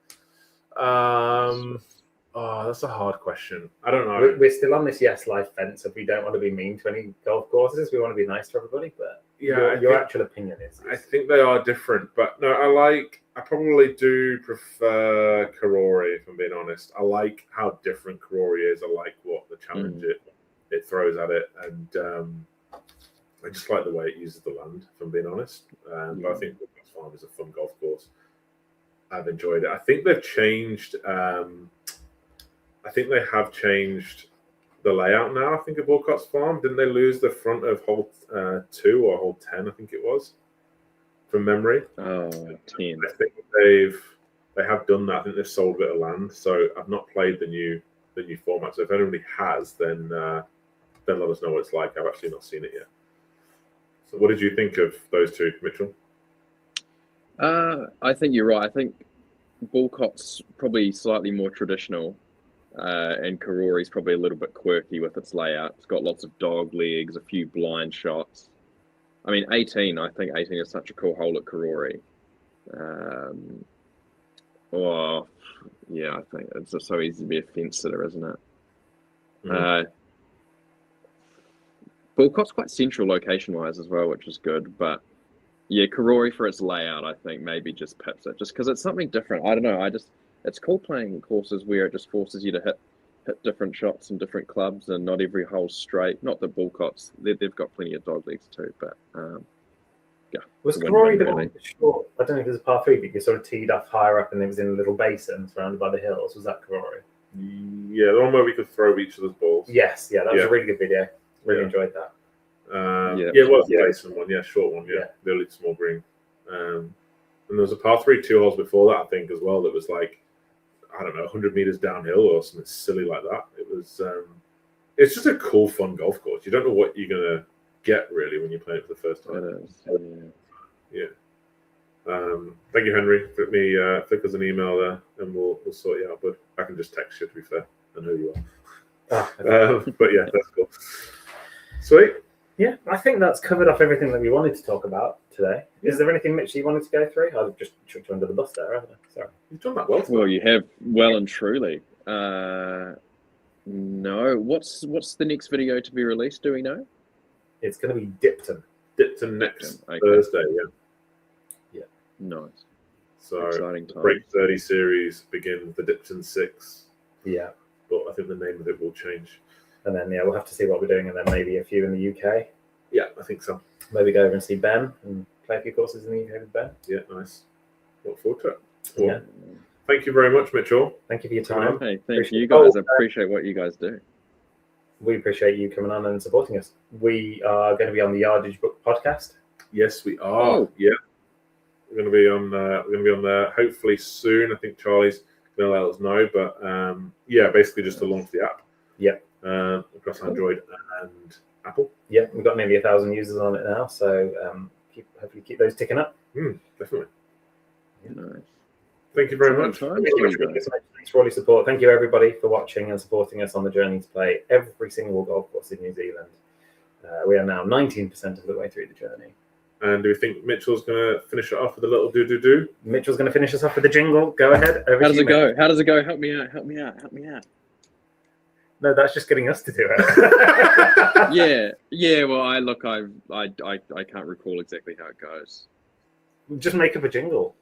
[SPEAKER 3] That's a hard question. I don't know.
[SPEAKER 1] We're still on this Yes Life fence if we don't want to be mean to any golf courses. We want to be nice to everybody, but
[SPEAKER 3] yeah,
[SPEAKER 1] your actual opinion is.
[SPEAKER 3] I think they are different, but no, I probably do prefer Karori, if I'm being honest. I like how different Karori is. I like what the challenge it throws at it, and I just like the way it uses the land, if I'm being honest. But I think Bullcott Farm is a fun golf course. I've enjoyed it. I think they've changed. I think they have changed the layout now. I think of Bullcott Farm, didn't they lose the front of hole 2 or hole 10? I think it was, from memory.
[SPEAKER 2] Oh, 10.
[SPEAKER 3] I think they have done that. I think they've sold a bit of land. So I've not played the new format. So if anybody has, then let us know what it's like. I've actually not seen it yet. So what did you think of those two, Mitchell?
[SPEAKER 2] I think you're right. I think Bullcott's probably slightly more traditional, and Karori's probably a little bit quirky with its layout. It's got lots of dog legs, a few blind shots. I mean, 18. I think 18 is such a cool hole at Karori. Oh, yeah, I think it's just so easy to be a fence sitter, isn't it? Bulcott's quite central location-wise as well, which is good. But yeah, Karori for its layout, I think maybe just pips it, just because it's something different. I don't know. It's cool playing courses where it just forces you to hit different shots and different clubs, and not every hole's straight. Not the Bulcott's, they've got plenty of dog legs too, but yeah.
[SPEAKER 1] Was
[SPEAKER 2] it's a
[SPEAKER 1] Karori
[SPEAKER 2] win-win,
[SPEAKER 1] the
[SPEAKER 2] really.
[SPEAKER 1] one short? I don't know if it was a par 3, but you sort of teed off higher up and it was in a little basin surrounded by the hills. Was that Karori?
[SPEAKER 3] Yeah, the one where we could throw each other's balls.
[SPEAKER 1] Yes, yeah, that was
[SPEAKER 3] Yeah.
[SPEAKER 1] a really good video. Really
[SPEAKER 3] Yeah.
[SPEAKER 1] enjoyed that.
[SPEAKER 3] It was the basin one. Yeah, short one. Yeah, really small green. And there was a par 3 2 holes before that, I think, as well. That was like, I don't know, 100 meters downhill or something silly like that. It was. It's just a cool, fun golf course. You don't know what you're gonna get really when you play it for the first time.
[SPEAKER 2] It is.
[SPEAKER 3] Yeah. Thank you, Henry. Flick us an email there, and we'll sort you out. But I can just text you, to be fair. I know you are. But yeah, that's cool. Sweet.
[SPEAKER 1] Yeah, I think that's covered off everything that we wanted to talk about today. Is there anything, Mitch, you wanted to go through? I've just chucked you under the bus there, haven't I? Sorry.
[SPEAKER 3] You've done that well.
[SPEAKER 2] Well, you have well and truly. No. What's the next video to be released? Do we know?
[SPEAKER 1] It's going to be Dipton.
[SPEAKER 3] Dipton next
[SPEAKER 2] Okay.
[SPEAKER 3] Thursday. Yeah.
[SPEAKER 2] Nice.
[SPEAKER 3] So
[SPEAKER 2] Exciting time.
[SPEAKER 3] Break 30 series begins the Dipton 6.
[SPEAKER 1] Yeah.
[SPEAKER 3] But I think the name of it will change.
[SPEAKER 1] And then, we'll have to see what we're doing, and then maybe a few in the UK.
[SPEAKER 3] Yeah, I think so.
[SPEAKER 1] Maybe go over and see Ben and play a few courses in the UK with Ben.
[SPEAKER 3] Yeah, nice. Look forward to it. Cool.
[SPEAKER 1] Yeah.
[SPEAKER 3] Thank you very much, Mitchell.
[SPEAKER 1] Thank you for your time.
[SPEAKER 2] Hey, thank
[SPEAKER 1] Appreciate
[SPEAKER 2] you
[SPEAKER 1] it.
[SPEAKER 2] guys. I appreciate what you guys do.
[SPEAKER 1] We appreciate you coming on and supporting us. We are going to be on the Yardage Book podcast.
[SPEAKER 3] Yes, we are.
[SPEAKER 2] Oh.
[SPEAKER 3] Yeah, we're going to be on. We're going to be on there hopefully soon. I think Charlie's going to let us know. But yeah, basically just to launch the app.
[SPEAKER 1] Yeah.
[SPEAKER 3] Across Android and Apple.
[SPEAKER 1] Yeah, we've got nearly 1,000 users on it now, so hopefully keep those ticking up.
[SPEAKER 3] Definitely.
[SPEAKER 2] Nice.
[SPEAKER 3] Thank you very much.
[SPEAKER 2] Time.
[SPEAKER 1] Thanks for all your support. Thank you everybody for watching and supporting us on the journey to play every single golf course in New Zealand. We are now 19% of the way through the journey.
[SPEAKER 3] And do we think Mitchell's going to finish it off with a little do?
[SPEAKER 1] Mitchell's going to finish us off with the jingle. Go ahead.
[SPEAKER 2] How does it go? How does it go? Help me out. Help me out. Help me out.
[SPEAKER 1] No, that's just getting us to do it.
[SPEAKER 2] Yeah. Well, I can't recall exactly how it goes.
[SPEAKER 1] Just make up a jingle.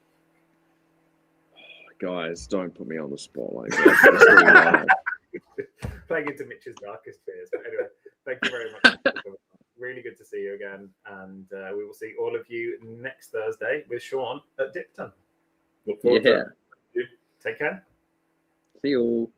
[SPEAKER 2] Guys, don't put me on the spot like that.
[SPEAKER 1] Playing into Mitch's darkest fears. But anyway, thank you very much. Really good to see you again. And we will see all of you next Thursday with Sean at Dipton.
[SPEAKER 3] Look forward to it.
[SPEAKER 1] Take care.
[SPEAKER 2] See you all.